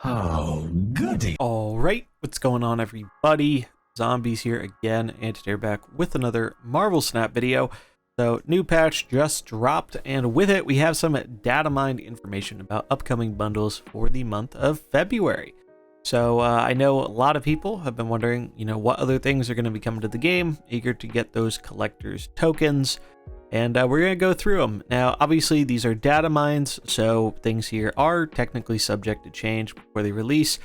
Oh, goody. All right, what's going on, everybody? Zombies here again, and today we're back with another Marvel Snap video. So, new patch just dropped, and with it, we have some Datamined information about upcoming bundles for the month of February. So, I know a lot of people have been wondering, what other things are going to be coming to the game, eager to get those collector's tokens, and we're going to go through them. Now, obviously, these are data mines, so things here are technically subject to change before they release,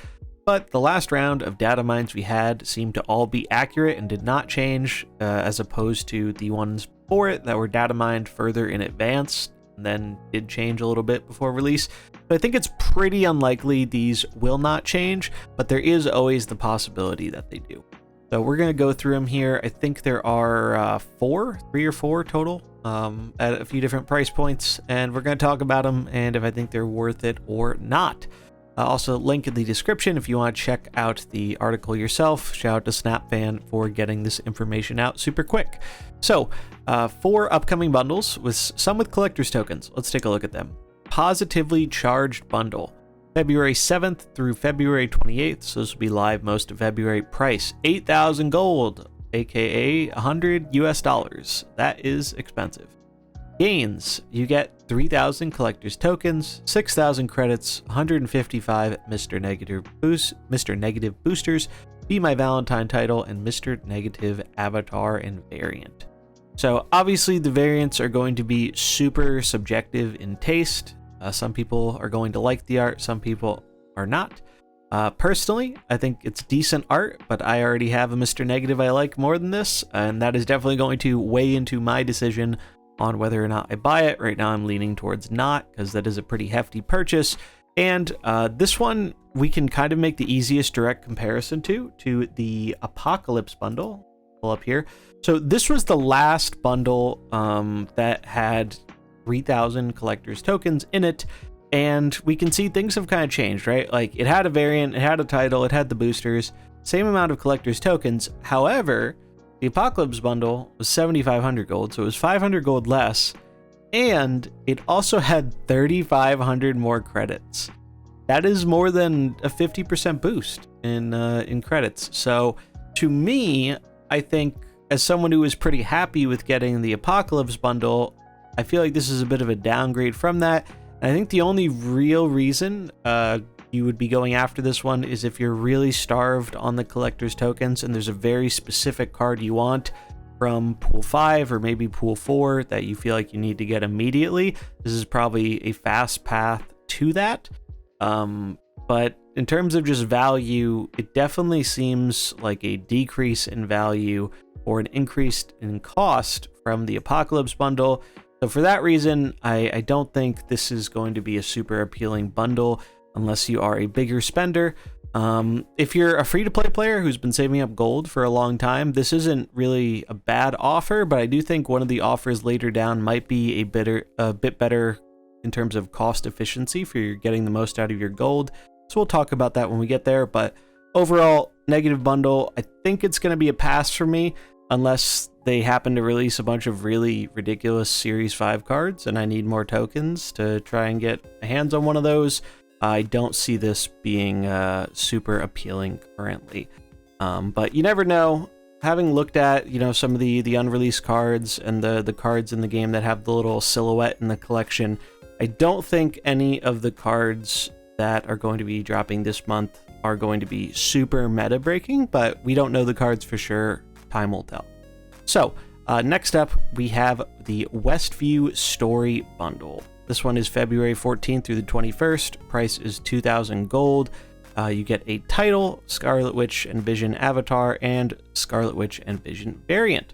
but the last round of data mines we had seemed to all be accurate and did not change, as opposed to the ones before it that were data mined further in advance and then did change a little bit before release. So I think it's pretty unlikely these will not change, but there is always the possibility that they do. So we're going to go through them here. I think there are three or four total at a few different price points, and we're going to talk about them and if I think they're worth it or not. Also, link in the description if you want to check out the article yourself. Shout out to SnapFan for getting this information out super quick. So, 4 upcoming bundles, with some with collector's tokens. Let's take a look at them. Positively Charged Bundle. February 7th through February 28th, so this will be live most of February. Price, 8,000 gold, aka $100 US. That is expensive. Gains, you get 3,000 collector's tokens, 6,000 credits, 155 Mr. Negative boosters, Be My Valentine title, and Mr. Negative avatar and variant. So obviously the variants are going to be super subjective in taste. Some people are going to like the art, some people are not. Personally, I think it's decent art, but I already have a Mr. Negative I like more than this, and that is definitely going to weigh into my decision on whether or not I buy it. Right now I'm leaning towards not, because that is a pretty hefty purchase. And this one we can kind of make the easiest direct comparison to the Apocalypse bundle. Pull up here. So this was the last bundle that had 3,000 collector's tokens in it, and we can see things have kind of changed, right? Like, it had a variant, it had a title, it had the boosters, same amount of collector's tokens. However, the Apocalypse bundle was 7,500 gold, so it was 500 gold less, and it also had 3,500 more credits. That is more than a 50% boost in credits. So to me, I think as someone who was pretty happy with getting the Apocalypse bundle, I feel like this is a bit of a downgrade from that. And I think the only real reason you would be going after this one is if you're really starved on the collector's tokens and there's a very specific card you want from pool 5 or maybe pool 4 that you feel like you need to get immediately. This is probably a fast path to that. But in terms of just value, it definitely seems like a decrease in value or an increase in cost from the Apocalypse bundle. So for that reason, I don't think this is going to be a super appealing bundle unless you are a bigger spender. If you're a free-to-play player who's been saving up gold for a long time, this isn't really a bad offer, but I do think one of the offers later down might be a bit better in terms of cost efficiency for you getting the most out of your gold. So we'll talk about that when we get there, but overall, negative bundle, I think it's going to be a pass for me unless they happen to release a bunch of really ridiculous Series 5 cards and I need more tokens to try and get hands on one of those. I don't see this being super appealing currently, but you never know. Having looked at some of the unreleased cards and the cards in the game that have the little silhouette in the collection, I don't think any of the cards that are going to be dropping this month are going to be super meta breaking, but we don't know the cards for sure. Time will tell. So next up we have the Westview Story Bundle. This one is February 14th through the 21st. Price is 2,000 gold. You get a title, Scarlet Witch and Vision avatar, and Scarlet Witch and Vision variant.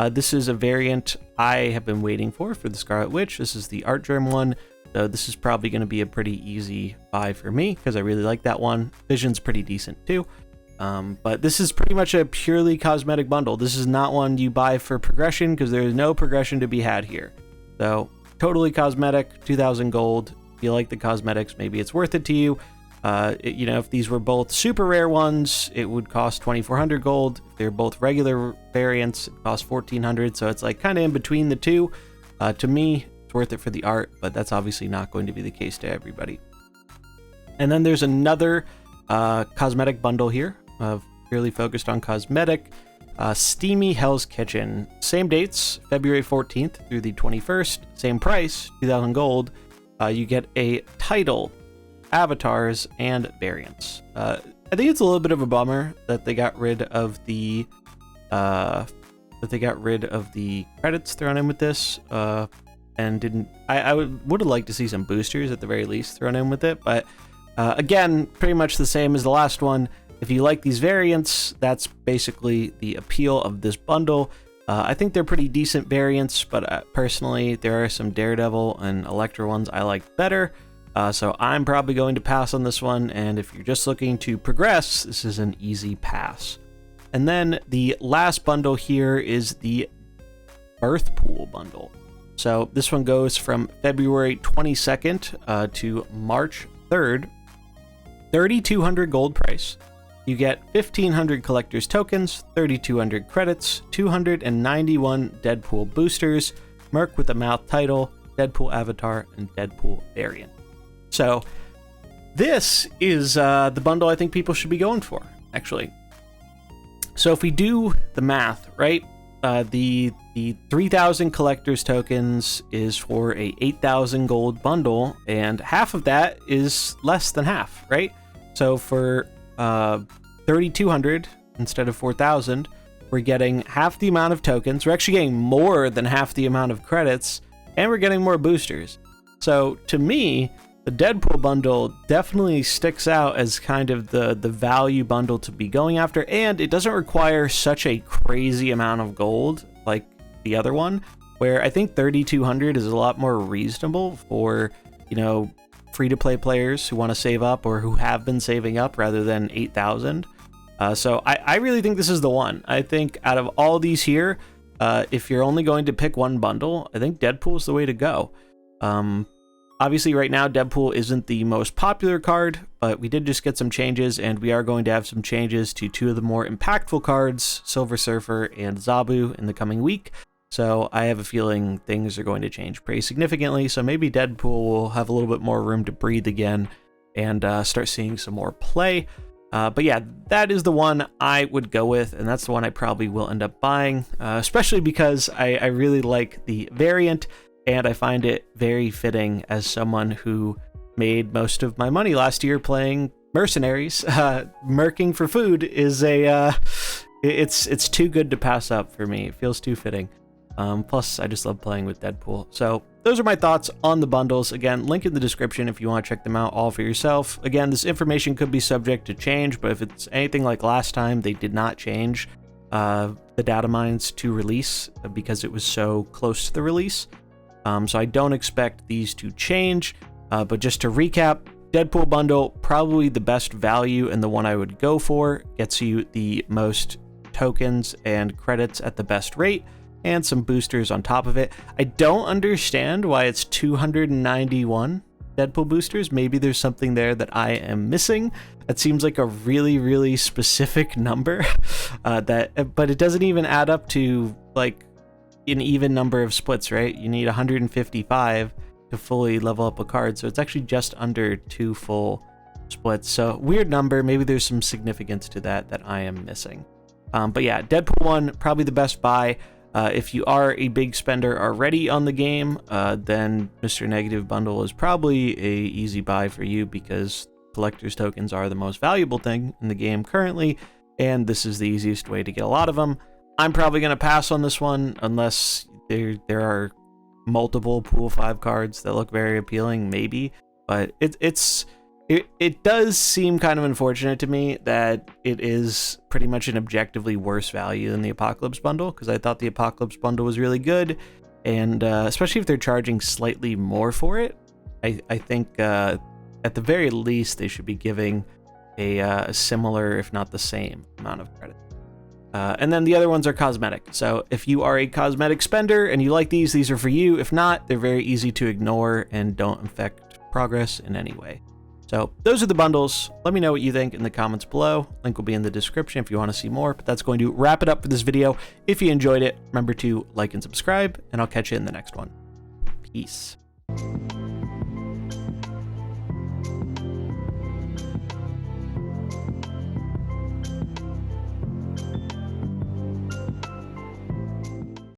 This is a variant I have been waiting for the Scarlet Witch. This is the Art Germ one. So this is probably going to be a pretty easy buy for me because I really like that one. Vision's pretty decent too. But this is pretty much a purely cosmetic bundle. This is not one you buy for progression because there is no progression to be had here. So totally cosmetic, 2,000 gold. If you like the cosmetics, maybe it's worth it to you. If these were both super rare ones, it would cost 2,400 gold. If they're both regular variants, it costs 1,400. So it's like kind of in between the two. To me, it's worth it for the art, but that's obviously not going to be the case to everybody. And then there's another cosmetic bundle here, purely focused on cosmetic. Steamy Hell's Kitchen. Same dates, February 14th through the 21st. Same price, 2,000 gold. You get a title, avatars, and variants. I think it's a little bit of a bummer that they got rid of the credits thrown in with this. And didn't. I would have liked to see some boosters at the very least thrown in with it, but again, pretty much the same as the last one. If you like these variants, that's basically the appeal of this bundle. I think they're pretty decent variants, but personally, there are some Daredevil and Elektra ones I like better. So I'm probably going to pass on this one, and if you're just looking to progress, this is an easy pass. And then the last bundle here is the Birth Pool bundle. So this one goes from February 22nd to March 3rd. 3,200 gold price. You get 1,500 collector's tokens, 3,200 credits, 291 Deadpool boosters, Merc with a mouth title, Deadpool avatar, and Deadpool variant. So this is the bundle I think people should be going for, actually. So if we do the math, right, the 3,000 collector's tokens is for a 8,000 gold bundle, and half of that is less than half, right? So for 3,200 instead of 4,000, we're getting half the amount of tokens. We're actually getting more than half the amount of credits, and we're getting more boosters. So to me, the Deadpool bundle definitely sticks out as kind of the value bundle to be going after, and it doesn't require such a crazy amount of gold like the other one, where I think 3,200 is a lot more reasonable for, you know, free-to-play players who want to save up or who have been saving up rather than 8,000. So I really think this is the one. I think out of all these here, if you're only going to pick one bundle, I think Deadpool is the way to go. Obviously, right now, Deadpool isn't the most popular card, but we did just get some changes, and we are going to have some changes to two of the more impactful cards, Silver Surfer and Zabu, in the coming week. So I have a feeling things are going to change pretty significantly, so maybe Deadpool will have a little bit more room to breathe again and start seeing some more play. But yeah, that is the one I would go with, and that's the one I probably will end up buying, especially because I really like the variant, and I find it very fitting as someone who made most of my money last year playing Mercenaries. Merking for food is it's too good to pass up for me. It feels too fitting. Plus, I just love playing with Deadpool. So those are my thoughts on the bundles. Again, link in the description if you want to check them out all for yourself. Again, this information could be subject to change, but if it's anything like last time, they did not change the data mines to release because it was so close to the release. So I don't expect these to change, but just to recap, Deadpool bundle, probably the best value and the one I would go for, gets you the most tokens and credits at the best rate, and some boosters on top of it. I don't understand why it's 291 Deadpool boosters. Maybe there's something there that I am missing. That seems like a really, really specific number, but it doesn't even add up to like an even number of splits, right? You need 155 to fully level up a card, so it's actually just under 2 full splits. So weird number. Maybe there's some significance to that I am missing. But yeah, Deadpool 1, probably the best buy. If you are a big spender already on the game, then Mr. Negative bundle is probably a easy buy for you because collector's tokens are the most valuable thing in the game currently, and this is the easiest way to get a lot of them. I'm probably going to pass on this one unless there are multiple Pool 5 cards that look very appealing, maybe. But it does seem kind of unfortunate to me that it is pretty much an objectively worse value than the Apocalypse bundle, because I thought the Apocalypse bundle was really good, and especially if they're charging slightly more for it, I think at the very least they should be giving a similar, if not the same, amount of credit. And then the other ones are cosmetic. So if you are a cosmetic spender and you like these are for you. If not, they're very easy to ignore and don't affect progress in any way. So those are the bundles. Let me know what you think in the comments below. Link will be in the description if you want to see more, but that's going to wrap it up for this video. If you enjoyed it, remember to like and subscribe, and I'll catch you in the next one. Peace.